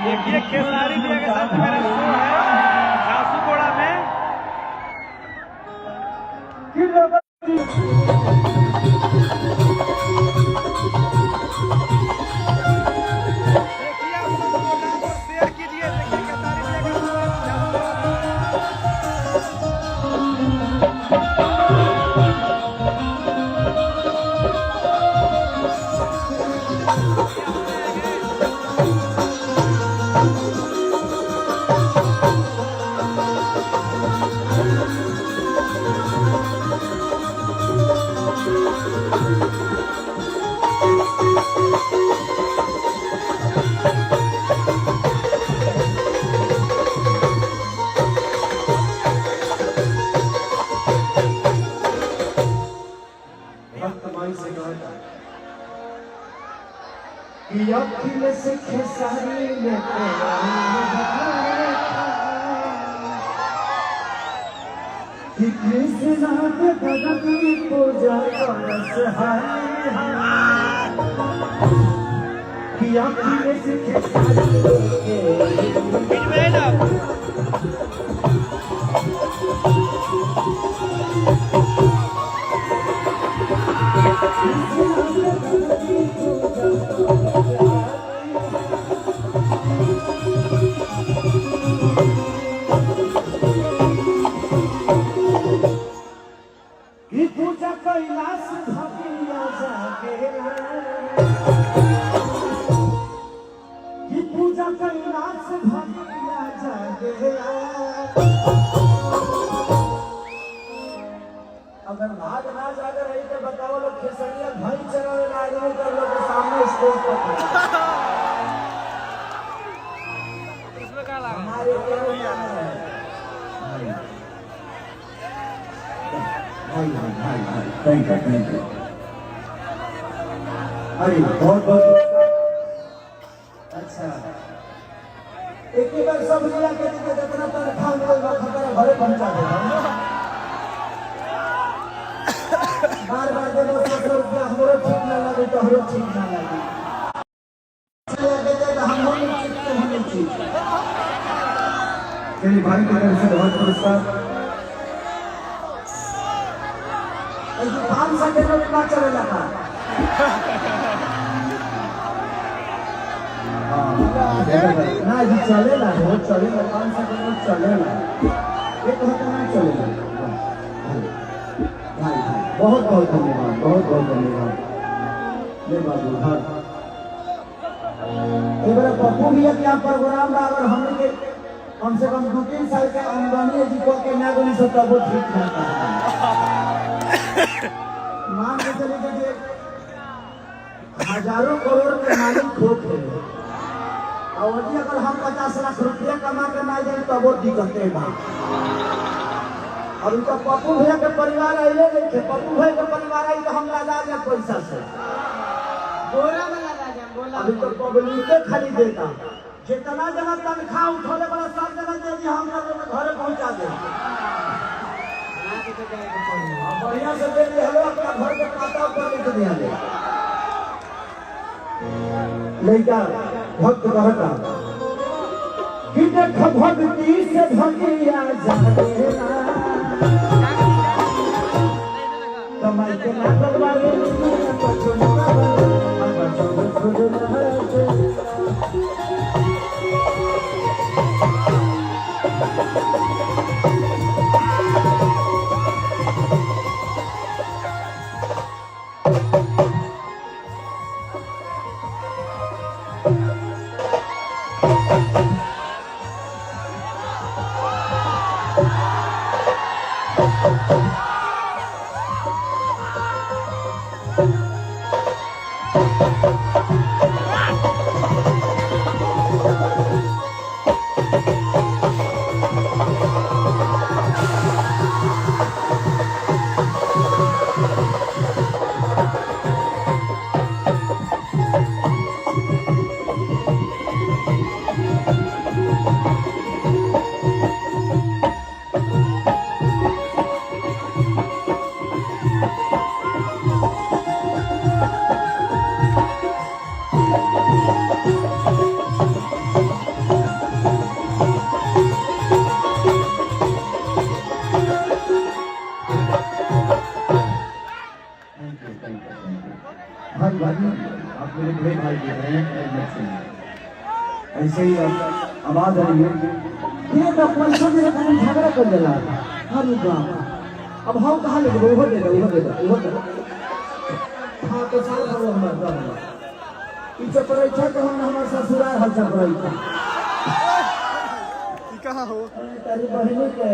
देखिए खेसारी भैया के साथ मेरा शो है झांसूगोड़ा में। देखिए आप सब प्रोग्राम को शेयर कीजिए। देखिए खेसारी भैया का शो से खेसारी में कि कृष्णा के भगत की पूजा करस कि अखिल से खेसारी कैलाश भगिया जागेला कि पूजा कैलाश भगिया जागेला। अगर भाग ना जागे रही तो बताओ लोग खेसरिया भाई चलावे आदमी कर लोग के सामने स्टेज पर इसमें क्या लगा हमारे क्या है थैंक यू। अरे बहुत बहुत अच्छा एक ही बार सब लिया के जितना तनख्वाह मिलेगा खतरा घरे पहुंचा देगा। बार बार देना 100 रुपया हमरो ठीक ना लगे तो हमरो ठीक ना लगे चलिए भाई की तरफ से बहुत पुरस्कार। 500 के नोट ना चले लगा ना जी चलेगा वो चलेगा 500 के नोट चलेगा एक होता ना चलेगा। भाई बहुत बहुत धन्यवाद बहुत बहुत धन्यवाद ले बाबू हाँ एक बार पप्पू भैया के यहाँ प्रोग्राम रहा अगर हम के कम से कम 2-3 साल के आमदनी जी को के ना बोली सब तब ठीक था। मान के चले कि हजारों करोड़ के मालिक खोट है और यदि अगर हम 50 लाख रुपया कमा के ना जाए तो वो दिक्कत है। अब तो पप्पू भैया के परिवार आइले नहीं थे। पप्पू भैया के परिवार आई तो हम लगा दिया पैसा से बोरा में लगा दिया बोला। अभी तो पब्लिक के खाली देता जितना जना तनख्वाह उठौले बड़ा सब जना दे दी हम घरे पहुंचा दे बढ़िया से दे दे हलो अपना घर के खाता ऊपर लिख दिया ले लइका भक्त कहता कि देख भक्ति से भगिया जागेला कमाई के ना करवावे तो चुनवा हम छोड़ आप मेरे बड़े भाई के हैं, ऐसे ही आप आवाज रही है ये तो पैसा मेरे कारण झगड़ा कर देला। अरे बाप, अब हम कहाँ लेके वो दे दो। हाँ तो साल हो हमारा पीछे पड़े था तो हम हमारे ससुराल हल चल रही था कहाँ हो तेरी बहनी के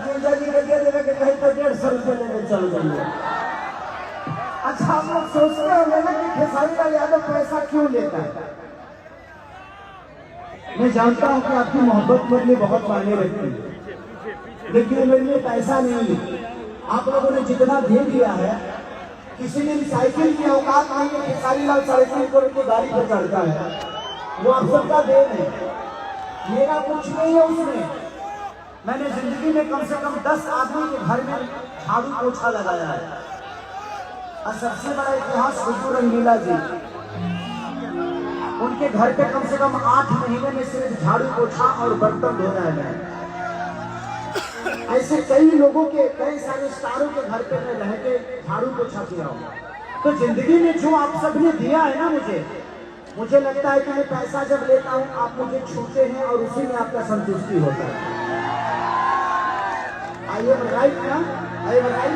जिंदगी के दे देवे के कहीं तो 150 रुपये लेके चल जाइए। अच्छा हम लोग सोचते होंगे ना कि खेसारी लाल यादव पैसा क्यों लेता है। मैं जानता हूँ कि आपकी मोहब्बत मेरे लिए बहुत मायने रखती है, लेकिन मेरे लिए पैसा नहीं है। आप लोगों ने जितना दे दिया है, किसी ने साइकिल की औकात नहीं है, खेसारी लाल 3.5 करोड़ की गाड़ी पर चढ़ता है, वो आप सबका देन है, मेरा कुछ नहीं है उसमें। मैंने जिंदगी में कम से कम 10 आदमी के घर में झाड़ू पोछा लगाया है, और सबसे बड़ा इतिहास हुजूर रंगीला जी, उनके घर पे कम से कम 8 महीने में सिर्फ झाड़ू पोछा और बर्तन धोना है। ऐसे कई लोगों के, कई सारे स्टारों के घर पे मैं रह के झाड़ू पोछा किया हूँ। तो जिंदगी में जो आप सबने दिया है ना मुझे लगता है कि मैं पैसा जब लेता हूँ आप मुझे छूते हैं और उसी में आपका संतुष्टि होता है। आई एम राइट ना? I am right?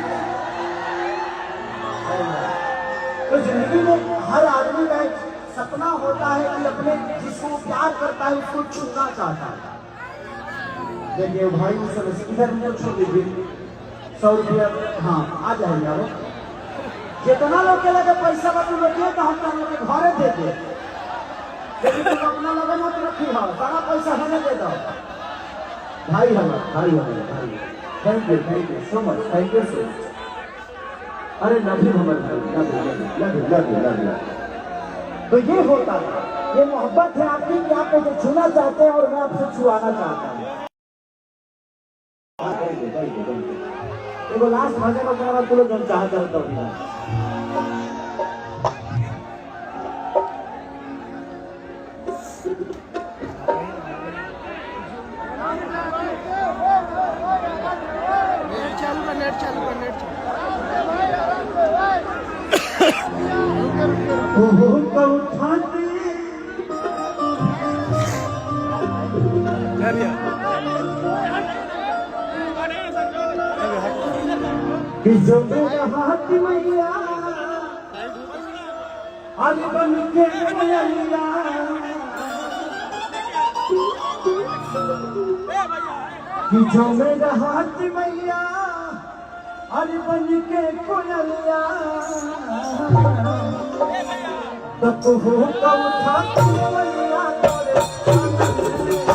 तो जिंदगी में हर आदमी का एक सपना होता है कि अपने जिसको प्यार करता है उसको छूना चाहता है। देखिए भाई सब इधर मुझे छोड़ दीजिए 100 रुपया। हाँ आ जाएंगे आप जितना लोग के लगे पैसा बतू लोग तो हम लोग के घरे दे दे, लेकिन तुम अपना लगे मत रखी हो, सारा पैसा हमें दे दो। भाई हमारे thank you so much, thank you so much. अरे लव यू हमारे भाई, लव यू। तो ये होता है, ये मोहब्बत है आपकी कि आप मुझे छूना चाहते हैं और मैं आपसे छुआना चाहता हूँ। देखो लास्ट भजन होने वाला तुम लोग चाह करता हूँ। जो मेरा हाथ मैया आज बन के मैया, कि जो मेरा हाथ मैया आज बन के कोयलिया, तब हो कब था मैया तोरे